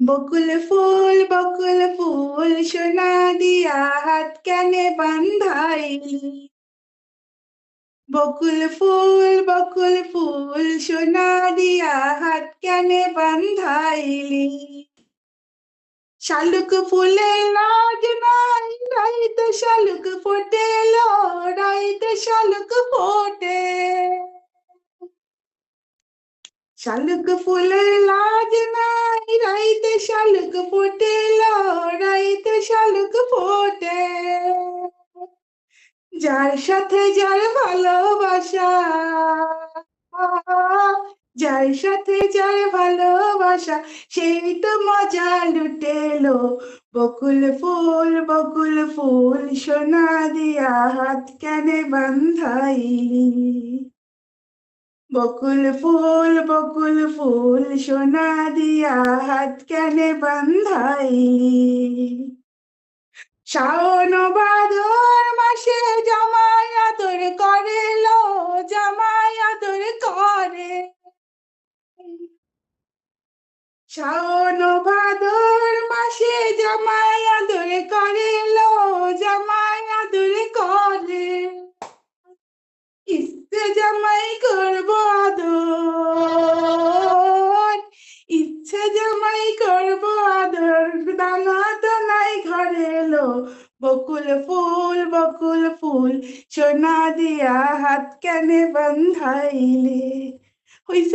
বকুল ফুল সোনা দিয়া হাত কেনে বান্ধাইলি। বকুল ফুল সোনা দিয়া হাত কেনে বান্ধাইলি। শালুক ফুলের লাজ নাই, রাইতে শালুক ফোটেল, রাইতে শালুক ফোটে। শালুক ফুলের লাজ নাই, রাইতে শালুক ফোটেল, রাইতে শালুক ফোটে। যার সাথে যার ভালোবাসা, যার সাথে যার ভালোবাসা, সেই তো মজা লুটেলো। বকুল ফুল সোনা দিয়া হাত কেনে বান্ধাইলি। বকুল ফুল সোনা দিয়া হাত কেনে বান্ধাইলি। শাওন ভাদর মাসে জামাই আদর করে লো, জামাই আদর করে। শাওন ভাদর মাসে জামাই আদর করে লো, জামাই আদর করে। ইচ্ছে জামাই করবো আদর, ইচ্ছে জামাই করবো আদর, দানা দানাই ঘরে এলো। বকুল ফুল সোনা দিয়া হাত কেনে বান্ধাইলে। হইছে।